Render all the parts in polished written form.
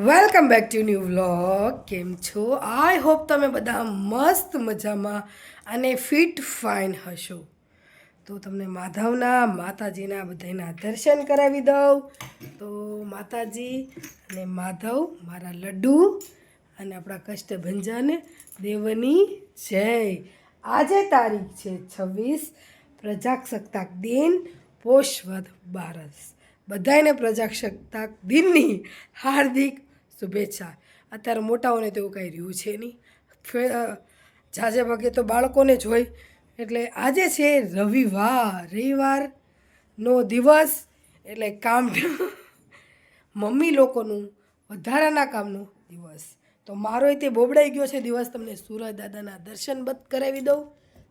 Welcome back to new vlog. કેમ છો? I hope તમે બધા મસ્ત મજામાં અને ફિટ ફાઇન હશો. તો તમને માધવના માતાજીના બધાના દર્શન કરાવી દઉં. તો માતાજી અને માધવ મારા લડ્ડુ અને આપણા કષ્ટભંજન દેવની જય. આજે તારીખ છે 26 પ્રજાસત્તાક દિન પોષવદ બારસ. બધાને પ્રજાસત્તાક દિનની હાર્દિક શુભેચ્છા. અત્યારે મોટાઓને તો એવું કાંઈ રહ્યું છે નહીં, ઝાઝે ભાગે તો બાળકોને જ હોય. એટલે આજે છે રવિવારનો દિવસ, એટલે કામ મમ્મી લોકોનું વધારાના કામનો દિવસ. તો મારો તે બોબડાઈ ગયો છે દિવસ. તમને સૂરજ દાદાના દર્શન કરાવી દઉં.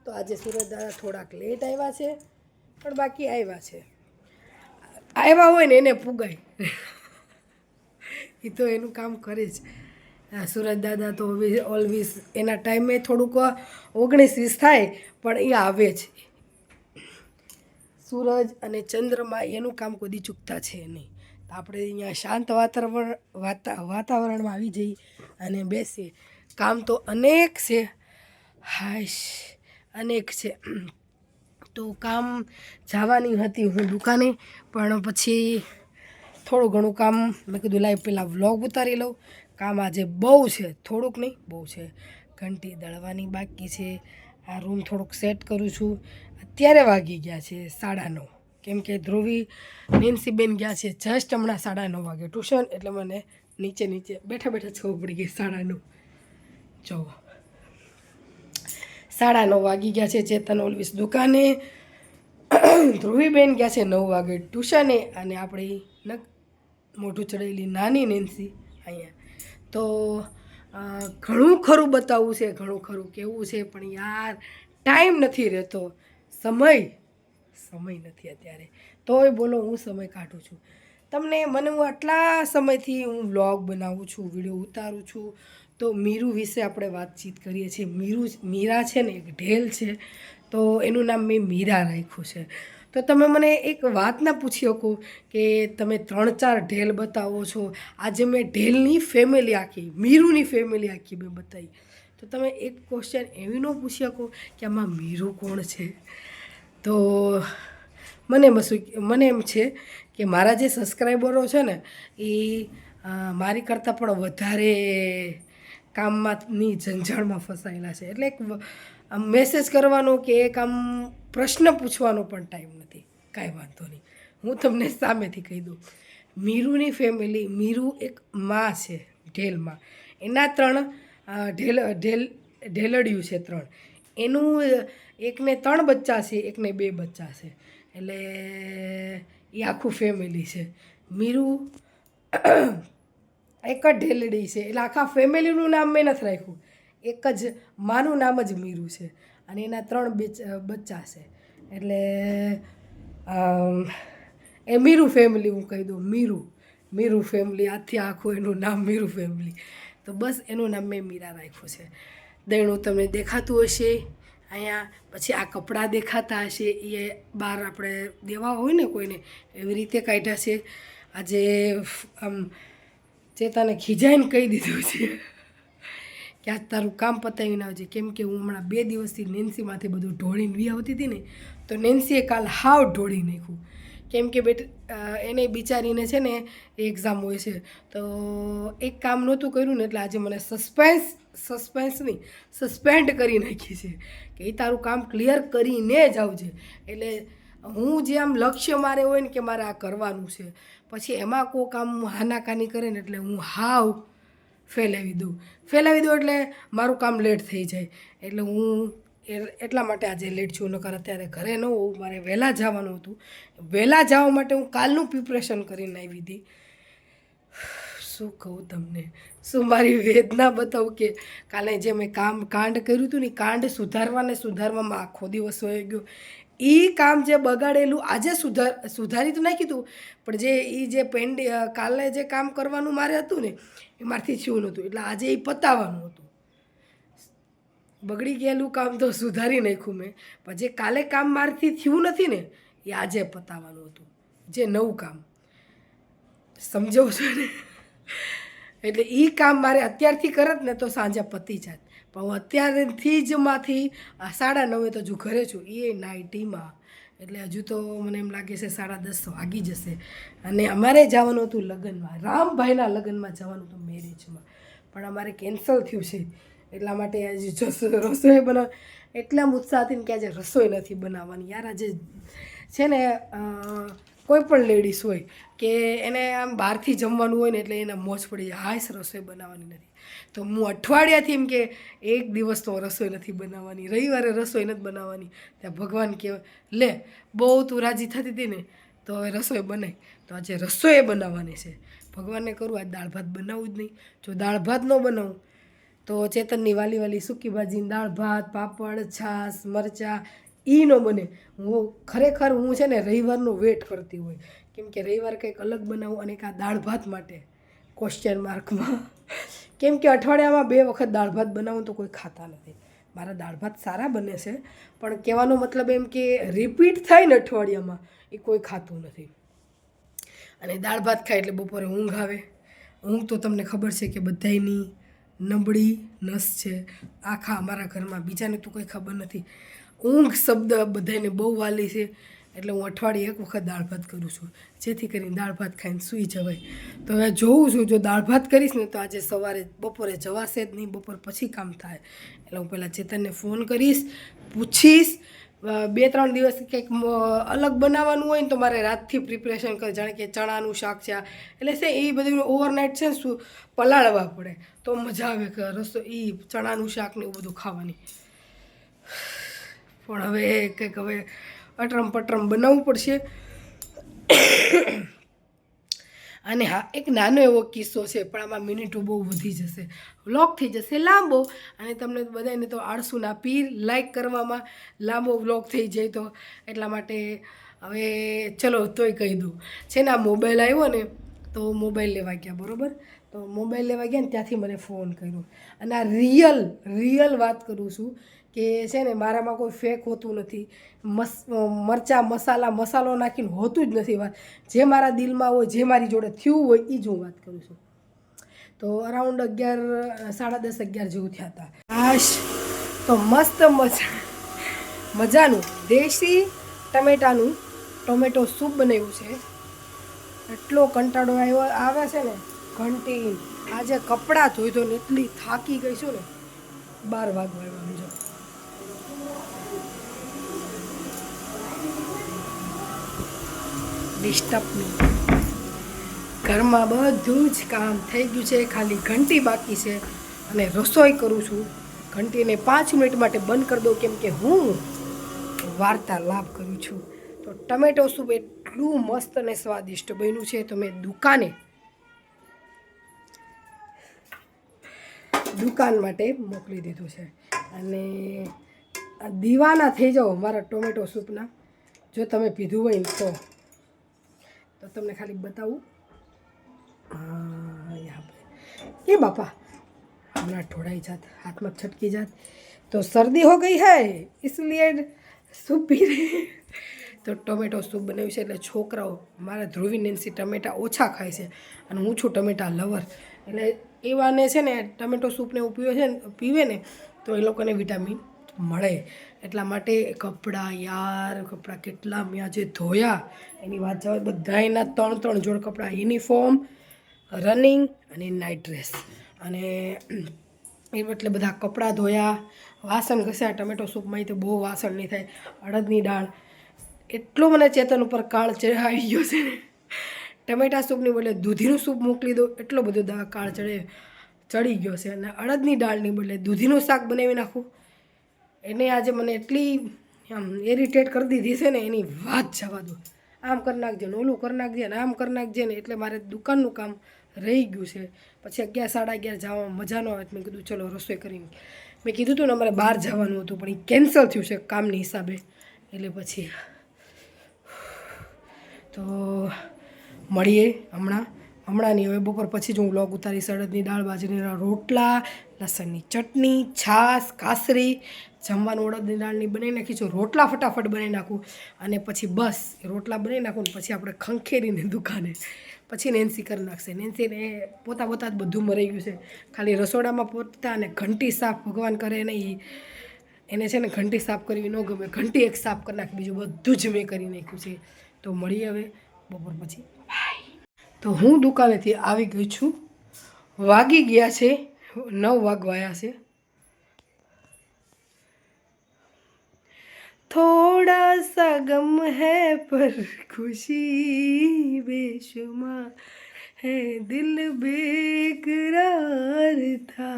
તો આજે સૂરજ દાદા થોડાક લેટ આવ્યા છે, પણ બાકી આવ્યા છે. આવ્યા હોય ને એને પુગાય, એ તો એનું કામ કરે જ. સૂરજ દાદા તો ઓલવેઝ એના ટાઈમે થોડુંક 19-20 થાય પણ એ આવે જ. સૂરજ અને ચંદ્રમાં એનું કામ કોઈ ચૂકતા છે નહીં. તો આપણે અહીંયા શાંત વાતાવરણમાં આવી જઈએ અને બેસીએ. કામ તો અનેક છે, હાશ અનેક છે. તો કામ જવાની હતી હું દુકાને, પણ પછી થોડું ઘણું કામ મેં કીધું લાઈવ પહેલાં વ્લોગ ઉતારી લઉં. કામ આજે બહુ છે, થોડુંક નહીં બહુ છે. ઘંટી દળવાની બાકી છે. આ રૂમ થોડુંક સેટ કરું છું. અત્યારે વાગી ગયા છે 9:30, કેમ કે ધ્રુવી નેન્સીબેન ગયા છે જસ્ટ હમણાં 9:30 વાગે ટ્યુશન. એટલે મને નીચે બેઠા જ ખબર પડી ગઈ 9:30. જો 9:30 વાગી ગયા છે. ચેતન ઓલવીસ દુકાને, ધ્રુવીબેન ગયા છે 9 વાગે ટ્યુશને, અને આપણી મોઢું ચડેલી નાની નેન્સી અહીંયા. તો ઘણું ખરું બતાવવું છે, ઘણું ખરું કેવું છે, પણ યાર ટાઈમ નથી રહેતો, સમય નથી અત્યારે. તોય બોલો હું સમય કાઢું છું. મને હું આટલા સમયથી હું વ્લોગ બનાવું છું, વિડીયો ઉતારું છું. તો મીરુ વિશે આપણે વાતચીત કરીએ છીએ. મીરા છે ને એક ઢેલ છે, તો એનું નામ મેં મીરા રાખ્યું છે. તો તમે મને એક વાત ના પૂછી શકો કે તમે 3-4 ઢેલ બતાવો છો. આજે મેં ઢેલની ફેમિલી આખી, મીરુની ફેમિલી આખી મેં બતાવી. તો તમે એક ક્વેશ્ચન એવી ન પૂછી શકો કે આમાં મીરુ કોણ છે? તો મને એમ છે કે મારા જે સબસ્ક્રાઈબરો છે ને એ મારી કરતાં પણ વધારે કામમાંની ઝંઝાળમાં ફસાયેલા છે. એટલે એક મેસેજ કરવાનો કે એક આમ પ્રશ્ન પૂછવાનો પણ ટાઈમ નથી. કાંઈ વાંધો નહીં, હું તમને સામેથી કહી દઉં. મીરુની ફેમિલી, મીરુ એક માં છે ઢેલમાં. એના 3 ઢેલડિયું છે, 3. એનું એકને 3 બચ્ચા છે, એકને 2 બચ્ચા છે. એટલે એ આખું ફેમિલી છે. મીરુ એક જ ઢેલડી છે, એટલે આખા ફેમિલીનું નામ મેં નથી રાખ્યું. એક જ માનું નામ જ મીરુ છે, અને એના 3 બચ્ચા છે. એટલે એ મીરુ ફેમિલી હું કહી દઉં. મીરુ ફેમિલી, આથી આખું એનું નામ મીરુ ફેમિલી. તો બસ એનું નામ મેં મીરા રાખ્યું છે. દયણું તમને દેખાતું હશે અહીંયા. પછી આ કપડાં દેખાતા હશે, એ બહાર આપણે દેવા હોય ને કોઈને, એવી રીતે કાઢ્યા છે. આજે આમ ચેતાને ખીજાઈને કહી દીધું છે કે આજ તારું કામ પતાવીને આવજે, કેમ કે હું હમણાં 2 દિવસથી નેન્સીમાંથી બધું ઢોળીને વી આવતી હતી ને, તો નેન્સીએ કાલ હાવ ઢોળી નાખ્યું. કેમ કે એને બિચારીને છે ને એક્ઝામ હોય છે, તો એક કામ નહોતું કર્યું ને, એટલે આજે મને સસ્પેન્ડ કરી નાખી છે કે એ તારું કામ ક્લિયર કરીને જ આવજે. એટલે હું જે આમ લક્ષ્ય મારે હોય ને કે મારે આ કરવાનું છે, પછી એમાં કોઈ કામ હાનાકાની કરે ને, એટલે હું હાવ ફેલાવી દઉં એટલે મારું કામ લેટ થઈ જાય. એટલે હું એટલા માટે આજે લેટ છું. નકર અત્યારે ઘરે ન હોઉં, મારે વહેલા જવાનું હતું. વહેલા જવા માટે હું કાલનું પ્રિપરેશન કરીને આવી હતી. શું કહું તમને, શું મારી વેદના બતાવું કે કાલે જે મેં કાંડ કર્યું હતું ને, કાંડ સુધારવામાં આખો દિવસ વહી ગયો. એ કામ જે બગાડેલું આજે સુધારી તો નાખ્યું હતું, પણ જે કાલે જે કામ કરવાનું મારે હતું ને, એ મારાથી થયું નહોતું. એટલે આજે એ પતાવવાનું હતું. બગડી ગયેલું કામ તો સુધારી નાખ્યું મેં, પણ જે કાલે કામ મારાથી થયું નથી ને, એ આજે પતાવવાનું હતું. જે નવું કામ, સમજો છો ને? એટલે એ કામ મારે અત્યારથી કરત ને તો સાંજે પતી જાત, પણ હું અત્યારથી જ માંથી 9:30 તો હજુ ઘરે છું, એ નાઇટીમાં. એટલે હજુ તો મને એમ લાગે છે 10:30 વાગી જશે. અને અમારે જવાનું હતું લગ્નમાં, રામભાઈના લગ્નમાં જવાનું હતું, મેરેજમાં, પણ અમારે કેન્સલ થયું છે. એટલા માટે આજે રસોઈ બનાવ એટલા ઉત્સાહથી કે આજે રસોઈ નથી બનાવવાની. યાર આજે છે ને કોઈ પણ લેડીઝ હોય કે એને આમ બહારથી જમવાનું હોય ને એટલે એને મોજ પડી જાય, હાશ રસોઈ બનાવવાની નથી. તો હું અઠવાડિયાથી એમ કે એક દિવસ તો રસોઈ નથી બનાવવાની, રવિવારે રસોઈ નથી બનાવવાની. ત્યાં ભગવાન કહેવાય લે બહુ તું રાજી થતી હતી ને તો હવે રસોઈ બનાવી, તો આજે રસોઈ બનાવવાની છે. ભગવાનને કરું આજ દાળ ભાત બનાવવું જ નહીં. જો દાળ ભાત ન બનાવું તો ચેતનની વાલી વાલી સૂકી ભાજીની દાળ ભાત, પાપડ, છાશ, મરચાં એ ન બને. ખરેખર હું છે ને રવિવારનો વેટ કરતી હોય, કેમ કે રવિવાર કંઈક અલગ બનાવું. અને આ દાળ ભાત માટે ક્વેશ્ચન માર્કમાં, કેમ કે અઠવાડિયામાં 2 વખત દાળ ભાત બનાવું તો કોઈ ખાતા નથી. મારા દાળ ભાત સારા બને છે, પણ કહેવાનો મતલબ એમ કે રિપીટ થાય ને અઠવાડિયામાં એ કોઈ ખાતું નથી. અને દાળ ભાત ખાય એટલે બપોરે ઊંઘ આવે. ઊંઘ તો તમને ખબર છે કે બધાયની નબળી નસ છે આખા અમારા ઘરમાં, બીજાને તો કંઈ ખબર નથી. ઊંઘ શબ્દ બધાને બહુ વાલી છે, એટલે હું અઠવાડિયે 1 વખત દાળ ભાત કરું છું, જેથી કરીને દાળ ભાત ખાઈને સૂઈ જવાય. તો હવે જોઉં છું, જો દાળ ભાત કરીશ ને તો આજે સવારે બપોરે જવાશે જ નહીં, બપોર પછી કામ થાય. એટલે હું પહેલાં ચેતનને ફોન કરીશ, પૂછીશ. 2-3 દિવસ કંઈક અલગ બનાવવાનું હોય ને તો મારે રાતથી પ્રિપરેશન કરે, જાણે કે ચણાનું શાક છે એટલે છે એ બધું ઓવરનાઇટ છે ને શું પલાળવા પડે તો મજા આવે કે રસોઈ એ ચણાનું શાક ને એવું બધું ખાવાની. પણ હવે કંઈક હવે અટરમ પટરમ બનાવવું પડશે. અને હા, એક નાનો એવો કિસ્સો છે, પણ આમાં મિનિટો બહુ વધી જશે, વ્લોગ થઈ જશે લાંબો, અને તમને બધાને તો આળસુના પીર લાઈક કરવામાં લાંબો વ્લોગ થઈ જાય તો એટલા માટે હવે ચલો તોય કહી દઉં. છે ને આ મોબાઈલ આવ્યો ને તો મોબાઈલ લેવા ગયા, બરાબર? તો મોબાઈલ લેવા ગયા ને ત્યાંથી મને ફોન કર્યો. અને આ રિયલ વાત કરું છું કે છે ને મારામાં કોઈ ફેક હોતું નથી, મરચાં મસાલો નાખીને હોતું જ નથી વાત. જે મારા દિલમાં હોય, જે મારી જોડે થયું હોય એ જ હું વાત કરું છું. તો અરાઉન્ડ 10:30 જેવું થયા હતા. આશ તો મસ્ત મજાનું દેશી ટમેટાનું ટોમેટો સૂપ બનાવ્યું છે. એટલો કંટાળો આવે છે ને ઘંટી. આજે કપડાં ધોઈ ધોઈને એટલી થાકી ગઈ છું ને, 12 વાગવા આવ્યા. જો ડિસ્ટર્બ નહીં, ઘરમાં બધું જ કામ થઈ ગયું છે, ખાલી ઘંટી બાકી છે. અને રસોઈ કરું છું, ઘંટીને 5 મિનિટ માટે બંધ કરી દઉં, કેમ કે હું વાર્તાલાપ કરું છું. તો ટમેટો સૂપ એટલું મસ્ત અને સ્વાદિષ્ટ બન્યું છે, તો મેં દુકાન માટે મોકલી દીધું છે. અને દીવાના થઈ જાઓ મારા ટોમેટો સૂપના, જો તમે પીધું હોય ને તો તમને ખાલી બતાવું. ये बापा हमारा ठोड़ाई जात, हाथ में छटकी जात, तो सर्दी हो गई है इसलिए सूप पी रही. તો ટમેટો સૂપ બનાવ્યું છે. એટલે છોકરાઓ મારા ધ્રુવી નેન્સી ટમેટા ઓછા ખાય છે, અને હું છું ટમેટા લવર. એટલે એવાને છે ને ટમેટો સૂપને એવું પીવે ને તો એ લોકોને વિટામિન મળે. એટલા માટે કપડાં કેટલા મેં આજે ધોયા એની વાત જવા. બધાયના 3 જોડ કપડાં, યુનિફોર્મ, રનિંગ અને નાઇટ ડ્રેસ, અને એટલે બધા કપડાં ધોયા, વાસણ ઘસ્યા. ટમેટો સૂપમાં તો બહુ વાસણ નહીં થાય. અડદની દાળ એટલો મને ચેતન ઉપર કાળ ચઢાવી ગયો છે ને, ટમેટા સૂપની બદલે દૂધીનું સૂપ મોકલી દો એટલો બધો કાળ ચડી ગયો છે. અને અડદની દાળની બદલે દૂધીનું શાક બનાવી નાખું, એને આજે મને એટલી આમ ઇરિટેટ કરી દીધી છે ને એની વાત જવા દો. આમ કરી નાખજે ને ઓલું કરી નાખજે ને આમ કરી નાખજે ને, એટલે મારે દુકાનનું કામ રહી ગયું છે. પછી 11-11:30 જવામાં મજા ન આવે. મેં કીધું ચલો રસોઈ કરીને, મેં કીધું હતું ને અમારે બહાર જવાનું હતું, પણ એ કેન્સલ થયું છે કામની હિસાબે. એટલે પછી તો મળીએ હમણાંની હવે બપોર પછી જ હું વ્લોગ ઉતારીશ. અડદની દાળ, બાજરીના રોટલા, લસણની ચટણી, છાશ, કાસરી, જમવાનું અડદની દાળની બનાવી નાખીશું. રોટલા ફટાફટ બનાવી નાખું, અને પછી બસ રોટલા બનાવી નાખું ને પછી આપણે ખંખેરીને દુકાને. પછી નેન્સી કરી નાખશે. નેન્સીને પોતા જ બધું મરાઈ ગયું છે. ખાલી રસોડામાં પોતા અને ઘંટી સાફ ભગવાન કરે નહીં. એને છે ને ઘંટી સાફ કરવી ન ગમે. ઘંટી એક સાફ કરી નાખી, બીજું બધું જ મેં કરી નાખ્યું છે. તો મળીએ હવે બપોર પછી. તો હું દુકાનેથી આવી ગઈ છું. વાગી ગયા છે 9 વાગવાયા છે. થોડા સા ગમ હૈ પર ખુશી બેશુમાર है, दिल बेकरार था,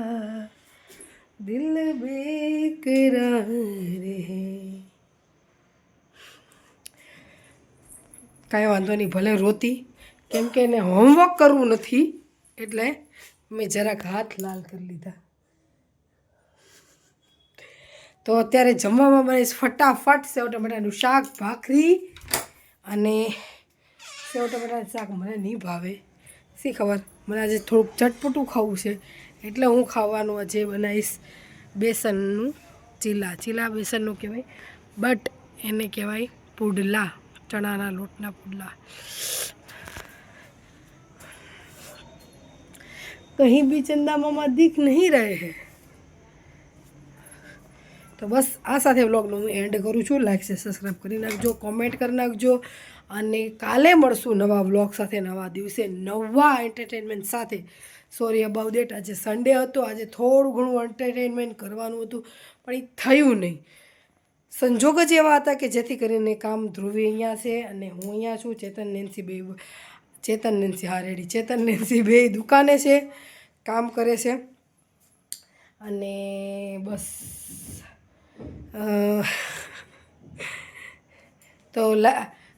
दिल बेकरार है. કાંઈ વાંધો નહીં, ભલે રોતી, કેમ કે એને હોમવર્ક કરવું નથી એટલે મેં જરાક હાથ લાલ કરી લીધા. તો અત્યારે જમવામાં બનીશ ફટાફટ સેવ ટમેટાનું શાક, ભાખરી અને સેવ ટમેટાનું શાક મને નહીં ભાવે, શી ખબર, મને આજે થોડુંક ચટપટું ખાવું છે એટલે હું ખાવાનું આજે બનાવીશ બેસનનું ચીલા બેસનનું કહેવાય, બટ એને કહેવાય પુડલા, ચણાના લોટના પુડલા. કहीं भी ચંદા મામા દિખ નહીં રહે હે. તો બસ આ સાથે વ્લોગનું હું એન્ડ કરું છું. લાઈક છે, સબસ્ક્રાઈબ કરી નાખજો, કોમેન્ટ કરી નાખજો અને કાલે મળશું નવા વ્લોગ સાથે, નવા દિવસે, નવા એન્ટરટેનમેન્ટ સાથે. સોરી અબાઉટ દેટ, આજે સન્ડે હતો, આજે થોડું ઘણું એન્ટરટેનમેન્ટ કરવાનું હતું પણ એ થયું નહીં. સંજોગ જ એવા હતા કે જેથી કરીને કામ ધ્રુવી અહીંયા છે અને હું અહીંયા છું. ચેતન નેન્સી બે દુકાને છે, કામ કરે છે અને બસ તો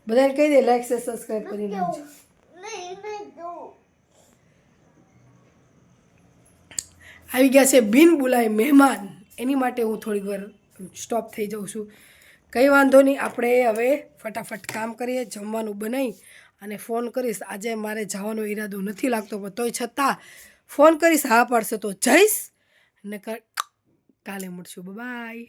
બધાને કહી દે લાઈક છે, સબસ્ક્રાઈબ કરી નાખજો. આવી ગયા છે બિન બોલાય મહેમાન, એની માટે હું થોડીક વાર સ્ટોપ થઈ જાઉં છું. કંઈ વાંધો નહીં, આપણે હવે ફટાફટ કામ કરીએ, જમવાનું બનાવી અને ફોન કરીશ. આજે મારે જવાનો ઈરાદો નથી લાગતો પણ તોય છતાં ફોન કરીશ, હા પાડશે તો જઈશ, નકર કાલે મળશું. બાય.